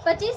25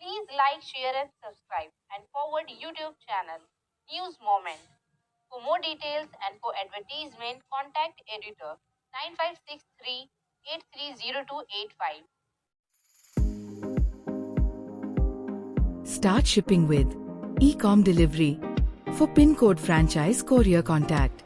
Please like, share and subscribe and forward YouTube channel News Moment. For more details and for advertisement, contact editor 9563 830285. Start shipping with Ecom Delivery. For PIN code franchise courier contact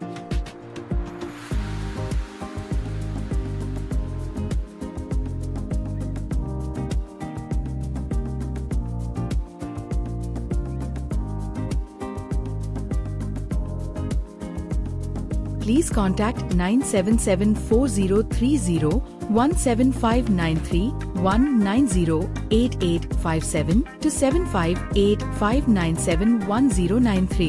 please contact 9774030 17593 1908857 to 7585971093.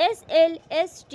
SLST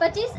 25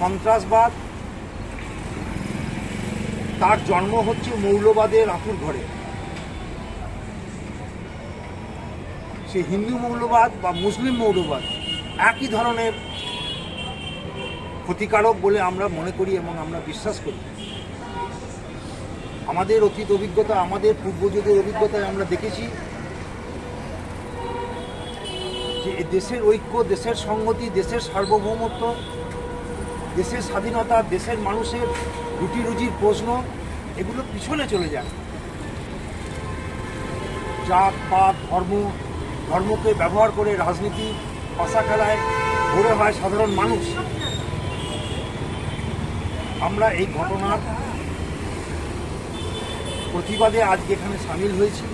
সন্ত্রাসবাদ তার জন্ম হচ্ছে মৌলবাদের আঁতুর ঘরে। সে হিন্দু মৌলবাদ বা মুসলিম মৌলবাদ একই ধরনের ক্ষতিকারক বলে আমরা মনে করি এবং আমরা বিশ্বাস করি। আমাদের অতীত অভিজ্ঞতা, আমাদের পূর্বযুগের অভিজ্ঞতায় আমরা দেখেছি যে দেশের ঐক্য, দেশের সংহতি, দেশের সার্বভৌমত্ব, দেশের স্বাধীনতা, দেশের মানুষের রুটি রুজির প্রশ্ন এগুলো পিছনে চলে যায়। জাত পাত ধর্মকে ব্যবহার করে রাজনীতি পাশা খেলায় ভরে হয় সাধারণ মানুষ। আমরা এই ঘটনার প্রতিবাদে আজকে এখানে সামিল হয়েছি।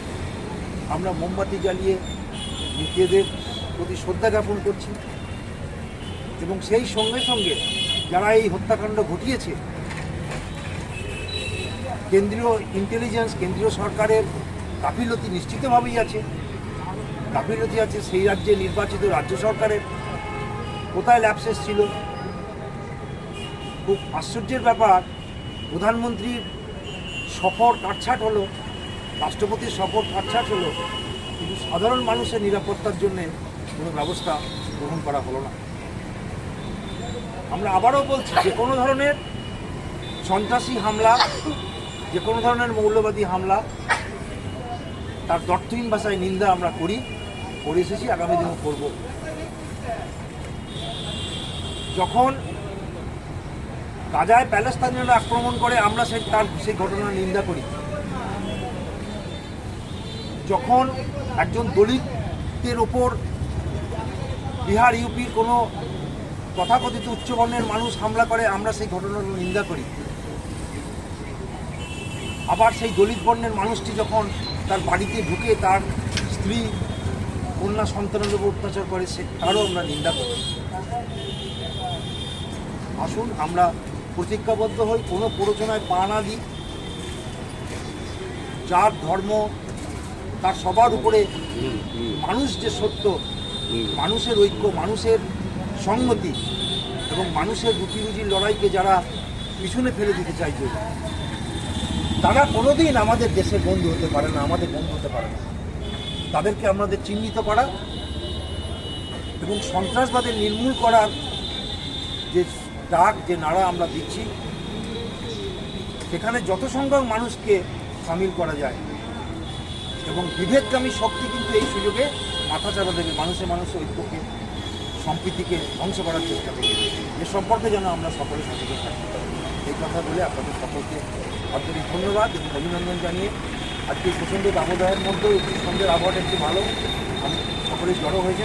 আমরা মোমবাতি জ্বালিয়ে মৃতদের প্রতি শ্রদ্ধা জ্ঞাপন করছি এবং সেই সঙ্গে সঙ্গে যারা এই হত্যাকাণ্ড ঘটিয়েছে, কেন্দ্রীয় ইন্টেলিজেন্স, কেন্দ্রীয় সরকারের গাফিলতি নিশ্চিতভাবেই আছে, গাফিলতি আছে। সেই রাজ্যে নির্বাচিত রাজ্য সরকারের কোথায় ল্যাপসেস ছিল। খুব আশ্চর্যের ব্যাপার, প্রধানমন্ত্রীর সফর কাটছাট হলো, রাষ্ট্রপতির সফর কাটছাট হলো, কিন্তু সাধারণ মানুষের নিরাপত্তার জন্য কোনো ব্যবস্থা গ্রহণ করা হলো না। আমরা আবারও বলছি, যে কোনো ধরনের সন্ত্রাসী হামলা, যে কোনো ধরনের মৌলবাদী হামলা, তার দ্ব্যর্থহীন ভাষায় নিন্দা আমরা করে এসেছি, আগামী দিনও করব। যখন গাজায় প্যালেস্তাইনিরা আক্রমণ করে, আমরা সেই ঘটনার নিন্দা করি। যখন একজন দলিতের ওপর বিহার, ইউপির কোনো তথাকথিত উচ্চবর্ণের মানুষ হামলা করে, আমরা সেই ঘটনার নিন্দা করি। আবার সেই দলিত বর্ণের মানুষটি যখন তার বাড়িতে ঢুকে তার স্ত্রী, কন্যা, সন্তানের উপর অত্যাচার করে, তারও আমরা নিন্দা করি। আসুন আমরা প্রতিজ্ঞাবদ্ধ হই, কোনো প্ররোচনায় পা না দিই। যার ধর্ম, তার সবার উপরে মানুষ যে সত্য, মানুষের ঐক্য, মানুষের সংহতি এবং মানুষের রুটি রুজির লড়াইকে যারা পিছনে ফেলে দিতে চাইছে, তারা কোনোদিন আমাদের দেশের বন্ধু হতে পারে না, আমাদের বন্ধু হতে পারে না। তাদেরকে আমাদের চিহ্নিত করা এবং সন্ত্রাসবাদের নির্মূল করার যে ডাক, যে নাড়া আমরা দিচ্ছি, সেখানে যত সংখ্যক মানুষকে সামিল করা যায় এবং বিভেদগামী শক্তি কিন্তু এই সুযোগে মাথাচাড়া দেবে, মানুষের ঐক্যকে, সম্প্রীতিকে ধ্বংস করার চেষ্টা করবে। এ সম্পর্কে যেন আমরা সকলে সচেতন থাকি। এই কথা বলে আপনাদের সকলকে আন্তরিক ধন্যবাদ এবং অভিনন্দন জানিয়ে আজকে প্রচণ্ড দাবদাহের মধ্যেও একটু সন্ধ্যের আবহাওয়াটা একটু ভালো, আমি সকলে জড়ো হয়েছে।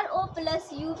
RO+UV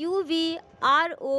UV RO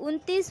29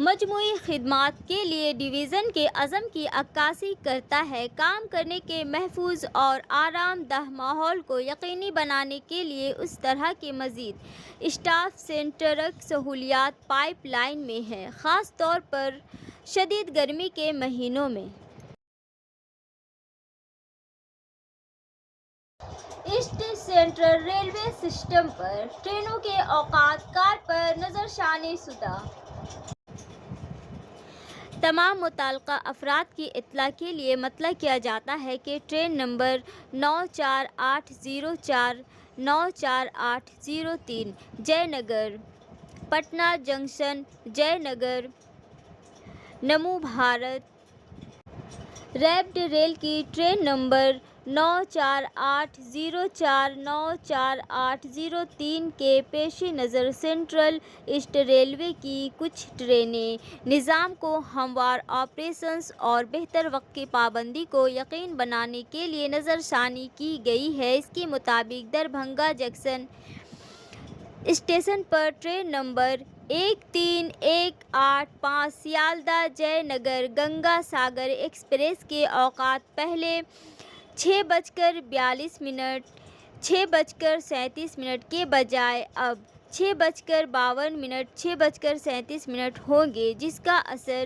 مجموعی خدمات کے لیے ڈویژن کے عزم کی عکاسی کرتا ہے۔ کام کرنے کے محفوظ اور آرام دہ ماحول کو یقینی بنانے کے لیے اس طرح کے مزید اسٹاف سینٹرک سہولیات پائپ لائن میں ہیں، خاص طور پر شدید گرمی کے مہینوں میں۔ ایسٹ سینٹرل ریلوے سسٹم پر ٹرینوں کے اوقات کار پر نظرثانی شدہ۔ تمام متعلقہ افراد کی اطلاع کے لیے مطلع کیا جاتا ہے کہ ٹرین نمبر 94804 94803 جے نگر پٹنہ جنکشن جے نگر نمو بھارت ریپڈ ریل کی ٹرین نمبر 94804 94803 کے پیش نظر سینٹرل ایسٹ ریلوے کی کچھ ٹرینیں نظام کو ہموار آپریشنز اور بہتر وقت کی پابندی کو یقینی بنانے کے لیے نظرثانی کی گئی ہے۔ اس کے مطابق دربھنگہ جنکشن اسٹیشن پر ٹرین نمبر 13185 سیالدہ جے نگر گنگا ساگر ایکسپریس کے اوقات پہلے 6:42 6:37 کے بجائے اب 6:52 6:37 ہوں گے، جس کا اثر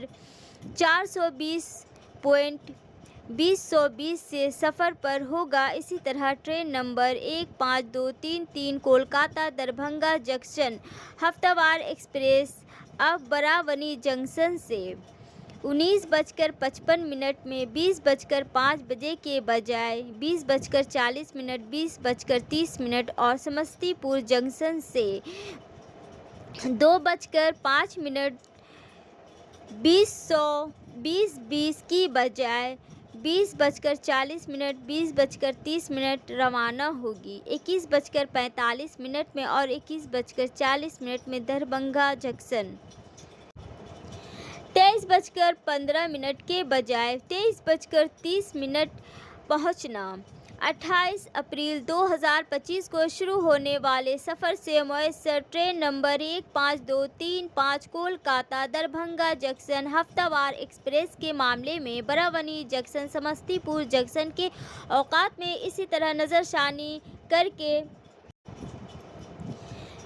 420.20 سے سفر پر ہوگا۔ اسی طرح train number 15233 Kolkata Darbhanga junction ہفتہ وار ایکسپریس اب براونی جنکشن سے 19:55 میں 20:05 بجے کے بجائے 20:40 20:30 اور سمستی پور جنکشن سے 2:05 20:20 کی بجائے 20:40 20:30 روانہ ہوگی۔ 21:45 میں اور 21:40 میں دربھنگہ جنکشن 23:15 کے بجائے 23:30 پہنچنا۔ 28 اپریل 2025 کو شروع ہونے والے سفر سے میسر train number 15235 Kolkata Darbhanga junction ہفتہ وار ایکسپریس کے معاملے میں براونی جنکشن سمستی پور جنکشن کے اوقات میں اسی طرح نظرثانی کر کے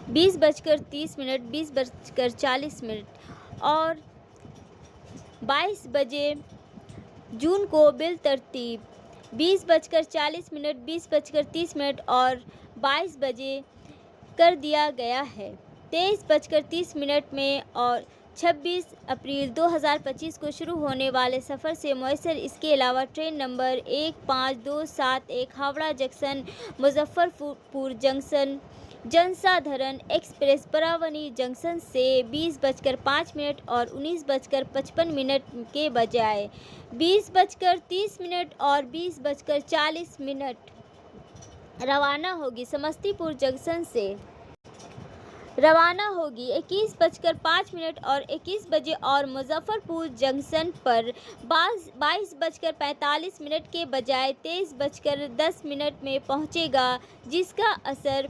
20:30 20:40 اور 22 بجے جون کو بالترتیب 20:40 20:30 اور 22 بجے کر دیا گیا ہے۔ 23:30 میں اور 26 اپریل 2025 کو شروع ہونے والے سفر سے میسر اس کے علاوہ train number 15271 Howrah junction Muzaffar پور جنکشن جنسادھرن ایکسپریس براونی جنکشن سے 20:05 اور 19:55 کے بجائے 20:30 اور 20:40 روانہ ہوگی۔ سمستی پور جنکشن سے روانہ ہوگی 21:05 اور 21 بجے اور مظفر پور جنکشن پر 22:45 کے بجائے 23:10 میں پہنچے گا، جس کا اثر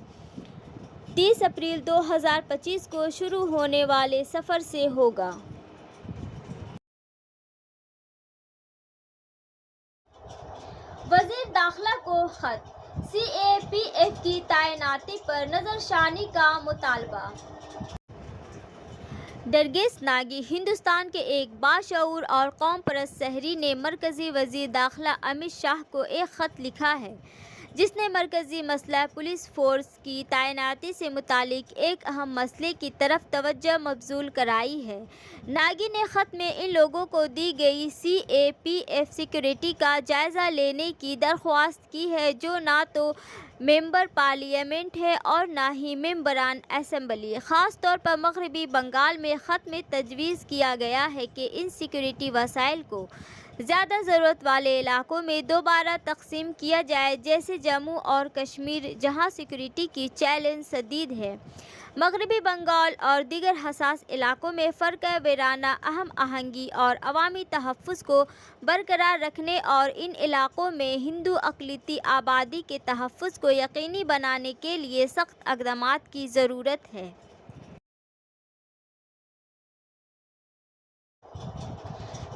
30 اپریل 2025 کو شروع ہونے والے سفر سے ہوگا۔ وزیر داخلہ کو خط، سی اے پی ایف کی تعیناتی پر نظرثانی کا مطالبہ۔ نرگس ناگی ہندوستان کے ایک باشعور اور قوم پرست شہری نے مرکزی وزیر داخلہ امت شاہ کو ایک خط لکھا ہے، جس نے مرکزی مسلح پولیس فورس کی تعیناتی سے متعلق ایک اہم مسئلے کی طرف توجہ مبذول کرائی ہے۔ ناگی نے خط میں ان لوگوں کو دی گئی سی اے پی ایف سیکورٹی کا جائزہ لینے کی درخواست کی ہے جو نہ تو ممبر پارلیمنٹ ہے اور نہ ہی ممبران اسمبلی۔ خاص طور پر مغربی بنگال میں خط میں تجویز کیا گیا ہے کہ ان سیکورٹی وسائل کو زیادہ ضرورت والے علاقوں میں دوبارہ تقسیم کیا جائے، جیسے جموں اور کشمیر، جہاں سیکورٹی کی چیلنج شدید ہے۔ مغربی بنگال اور دیگر حساس علاقوں میں فرقہ وارانہ ہم آہنگی اور عوامی تحفظ کو برقرار رکھنے اور ان علاقوں میں ہندو اقلیتی آبادی کے تحفظ کو یقینی بنانے کے لیے سخت اقدامات کی ضرورت ہے۔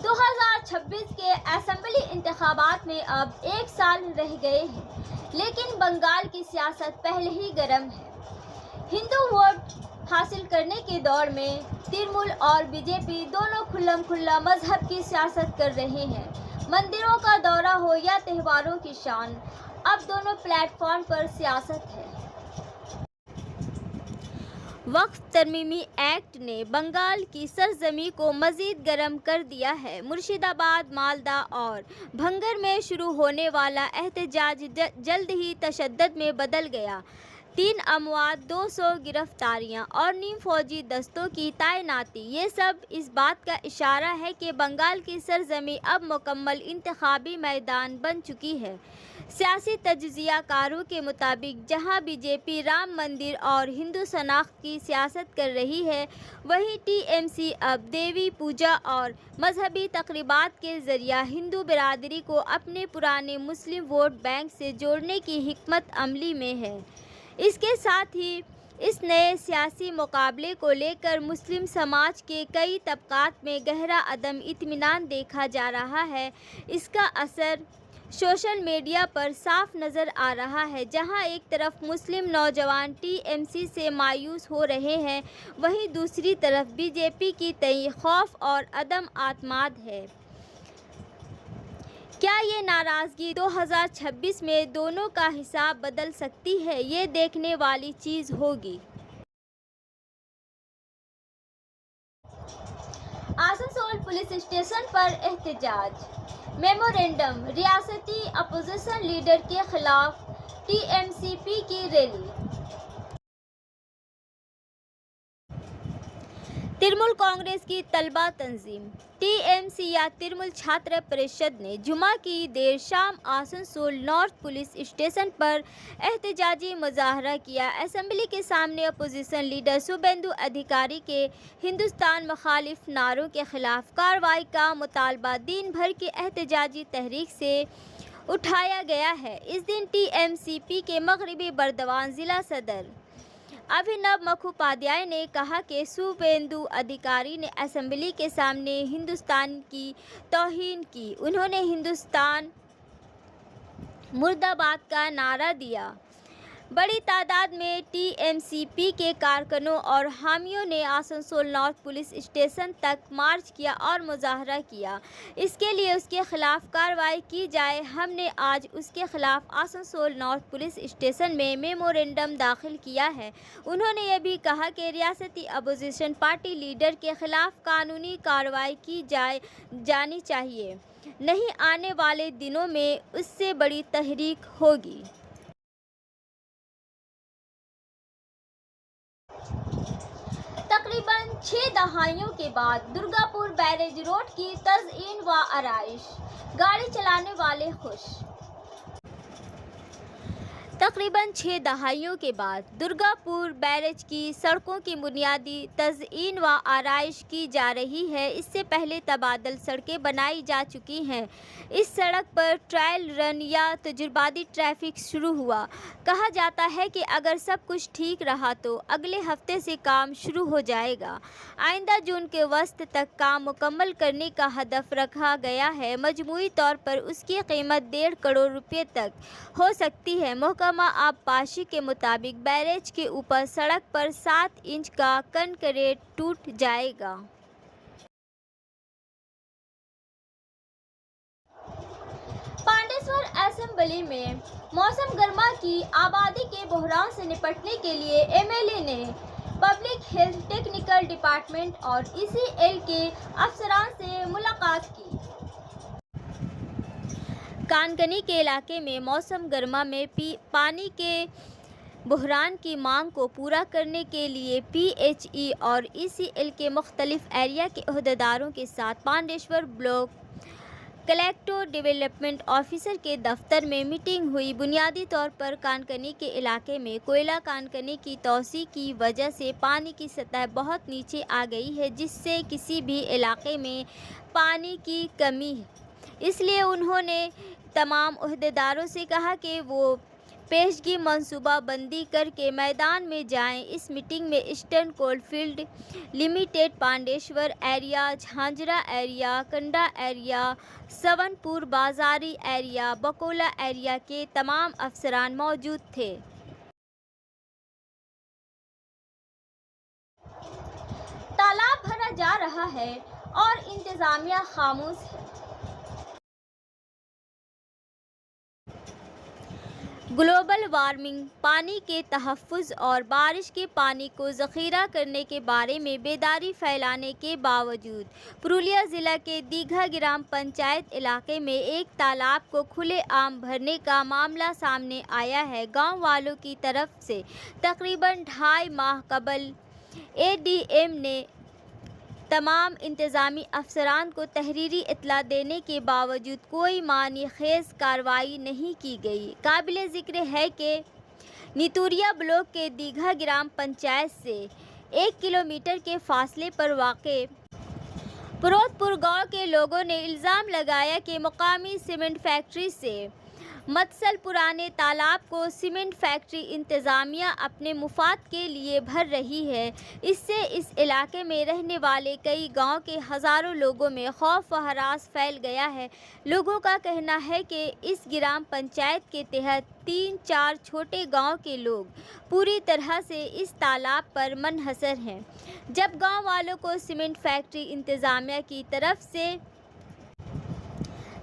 2026 کے اسمبلی انتخابات میں اب 1 سال رہ گئے ہیں، لیکن بنگال کی سیاست پہلے ہی گرم ہے۔ ہندو ووٹ حاصل کرنے کے دوڑ میں ترنمول اور بی جے پی دونوں کھلم کھلا مذہب کی سیاست کر رہے ہیں۔ مندروں کا دورہ ہو یا تہواروں کی شان، اب دونوں پلیٹ فارم پر سیاست ہے۔ وقف ترمیمی ایکٹ نے بنگال کی سرزمین کو مزید گرم کر دیا ہے۔ مرشد آباد، مالدہ اور بھنگر میں شروع ہونے والا احتجاج جلد ہی تشدد میں بدل گیا۔ 3 اموات، 200 گرفتاریاں اور نیم فوجی دستوں کی تعیناتی، یہ سب اس بات کا اشارہ ہے کہ بنگال کی سرزمین اب مکمل انتخابی میدان بن چکی ہے۔ سیاسی تجزیہ کاروں کے مطابق جہاں بی جے پی رام مندر اور ہندو شناخت کی سیاست کر رہی ہے، وہیں ٹی ایم سی اب دیوی پوجا اور مذہبی تقریبات کے ذریعہ ہندو برادری کو اپنے پرانے مسلم ووٹ بینک سے جوڑنے کی حکمت عملی میں ہے۔ اس کے ساتھ ہی اس نئے سیاسی مقابلے کو لے کر مسلم سماج کے کئی طبقات میں گہرا عدم اطمینان دیکھا جا رہا ہے۔ اس کا اثر سوشل میڈیا پر صاف نظر آ رہا ہے، جہاں ایک طرف مسلم نوجوان ٹی ایم سی سے مایوس ہو رہے ہیں، وہیں دوسری طرف بی جے پی کی تئیں خوف اور عدم اعتماد ہے۔ کیا یہ ناراضگی 2026 میں دونوں کا حساب بدل سکتی ہے؟ یہ دیکھنے والی چیز ہوگی۔ آسنسول پولیس اسٹیشن پر احتجاج، میمورنڈم، ریاستی اپوزیشن لیڈر کے خلاف ٹی ایم سی پی کی ریلی۔ ترنمول کانگریس کی طلبہ تنظیم ٹی ایم سی یا ترنمول چھاتر پریشد نے جمعہ کی دیر شام آسنسول نارتھ پولیس اسٹیشن پر احتجاجی مظاہرہ کیا۔ اسمبلی کے سامنے اپوزیشن لیڈر شبھیندو ادھیکاری کے ہندوستان مخالف نعروں کے خلاف کارروائی کا مطالبہ دن بھر کی احتجاجی تحریک سے اٹھایا گیا ہے۔ اس دن ٹی ایم سی پی کے مغربی بردوان ضلع صدر ابھینو مکھوپادھیائے نے کہا کہ شبھیندو ادھیکاری نے اسمبلی کے سامنے ہندوستان کی توہین کی۔ انہوں نے ہندوستان مرد آباد کا نعرہ دیا۔ بڑی تعداد میں ٹی ایم سی پی کے کارکنوں اور حامیوں نے آسنسول نارتھ پولیس اسٹیشن تک مارچ کیا اور مظاہرہ کیا۔ اس کے لیے اس کے خلاف کارروائی کی جائے۔ ہم نے آج اس کے خلاف آسنسول نارتھ پولیس اسٹیشن میں میمورنڈم داخل کیا ہے۔ انہوں نے یہ بھی کہا کہ ریاستی اپوزیشن پارٹی لیڈر کے خلاف قانونی کارروائی کی جانی چاہیے، نہیں آنے والے دنوں میں اس سے بڑی تحریک ہوگی۔ تقریباً 6 دہائیوں کے بعد درگاپور بیریج روڈ کی تزئین و آرائش، گاڑی چلانے والے خوش۔ تقریباً 6 دہائیوں کے بعد درگاپور بیریج کی سڑکوں کی بنیادی تزئین و آرائش کی جا رہی ہے۔ اس سے پہلے تبادل سڑکیں بنائی جا چکی ہیں۔ اس سڑک پر ٹرائل رن یا تجرباتی ٹریفک شروع ہوا۔ کہا جاتا ہے کہ اگر سب کچھ ٹھیک رہا تو اگلے ہفتے سے کام شروع ہو جائے گا۔ آئندہ جون کے وسط تک کام مکمل کرنے کا ہدف رکھا گیا ہے۔ مجموعی طور پر اس کی قیمت 1.5 کروڑ روپے تک ہو سکتی ہے۔ محکمہ آب پاشی کے مطابق بیریج کے اوپر سڑک پر 7 انچ کا کنکریٹ ٹوٹ جائے گا۔ پانڈیسور اسمبلی میں موسم گرما کی آبادی کے بحران سے نپٹنے کے لیے ایم ایل اے نے پبلک ہیلتھ ٹیکنیکل ڈپارٹمنٹ اور ای سی ایل کے افسران سے ملاقات کی۔ کانکنی کے علاقے میں موسم گرما میں پانی کے بحران کی مانگ کو پورا کرنے کے لیے پی ایچ ای اور ای سی ایل کے مختلف ایریا کے عہدیداروں کے ساتھ پانڈیسور بلاک کلیکٹو ڈیولپمنٹ آفیسر کے دفتر میں میٹنگ ہوئی۔ بنیادی طور پر کانکنی کے علاقے میں کوئلہ کانکنی کی توسیع کی وجہ سے پانی کی سطح بہت نیچے آ گئی ہے، جس سے کسی بھی علاقے میں پانی کی کمی ہے۔ اس لیے انہوں نے تمام عہدیداروں سے کہا کہ وہ پیشگی منصوبہ بندی کر کے میدان میں جائیں۔ اس میٹنگ میں ایسٹرن کول فیلڈ لمیٹڈ، پانڈیشور ایریا، جھانجرا ایریا، کنڈا ایریا، سون پور بازاری ایریا، بکولا ایریا کے تمام افسران موجود تھے۔ تالاب بھرا جا رہا ہے اور انتظامیہ خاموش ہے۔ گلوبل وارمنگ، پانی کے تحفظ اور بارش کے پانی کو ذخیرہ کرنے کے بارے میں بیداری پھیلانے کے باوجود پرولیا ضلع کے دیگھا گرام پنچایت علاقے میں ایک تالاب کو کھلے عام بھرنے کا معاملہ سامنے آیا ہے۔ گاؤں والوں کی طرف سے تقریباً 2.5 ماہ قبل اے ڈی ایم نے تمام انتظامی افسران کو تحریری اطلاع دینے کے باوجود کوئی معنی خیز کارروائی نہیں کی گئی۔ قابل ذکر ہے کہ نیتوریا بلاک کے دیگھا گرام پنچایت سے 1 کلومیٹر کے فاصلے پر واقع پروت پور گاؤں کے لوگوں نے الزام لگایا کہ مقامی سیمنٹ فیکٹری سے متصل پرانے تالاب کو سیمنٹ فیکٹری انتظامیہ اپنے مفاد کے لیے بھر رہی ہے۔ اس سے اس علاقے میں رہنے والے کئی گاؤں کے ہزاروں لوگوں میں خوف و ہراس پھیل گیا ہے۔ لوگوں کا کہنا ہے کہ اس گرام پنچایت کے تحت 3-4 چھوٹے گاؤں کے لوگ پوری طرح سے اس تالاب پر منحصر ہیں۔ جب گاؤں والوں کو سیمنٹ فیکٹری انتظامیہ کی طرف سے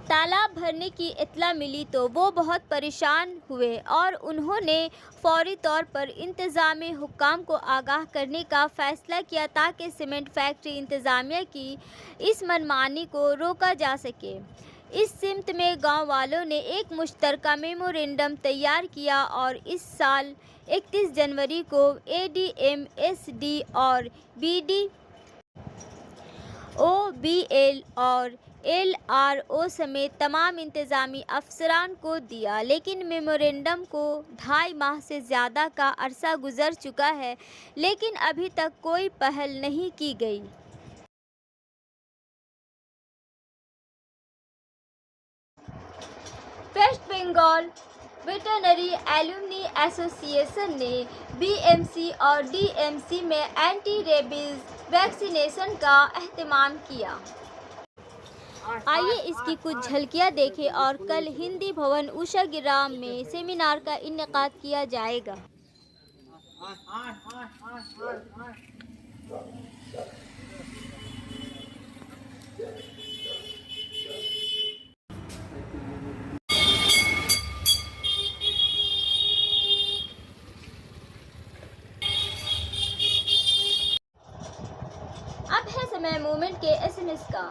تالاب بھرنے کی اطلاع ملی تو وہ بہت پریشان ہوئے اور انہوں نے فوری طور پر انتظامی حکام کو آگاہ کرنے کا فیصلہ کیا تاکہ سیمنٹ فیکٹری انتظامیہ کی اس منمانی کو روکا جا سکے۔ اس سمت میں گاؤں والوں نے ایک مشترکہ میمورنڈم تیار کیا اور اس سال 31 جنوری کو A D M, S D اور B D O, B L اور ایل آر او سمیت تمام انتظامی افسران کو دیا، لیکن میمورنڈم کو 2.5 ماہ سے زیادہ کا عرصہ گزر چکا ہے لیکن ابھی تک کوئی پہل نہیں کی گئی۔ ویسٹ بنگال ویٹرنری ایلومنی ایسوسی ایشن نے بی ایم سی اور ڈی ایم سی میں اینٹی ریبیز ویکسینیشن کا اہتمام کیا۔ آئیے اس کی کچھ جھلکیاں دیکھیں اور کل ہندی بھون اوشا گرام میں سیمینار کا انعقاد کیا جائے گا۔ اب ہے سمے مومنٹ کے ایس ایم ایس کا۔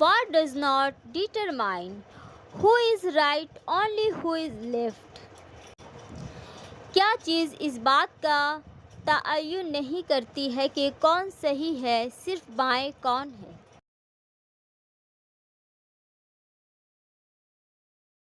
What does not determine who is right, only who is left. کیا چیز اس بات کا تعین نہیں کرتی ہے کہ کون صحیح ہے، صرف بائیں کون ہے۔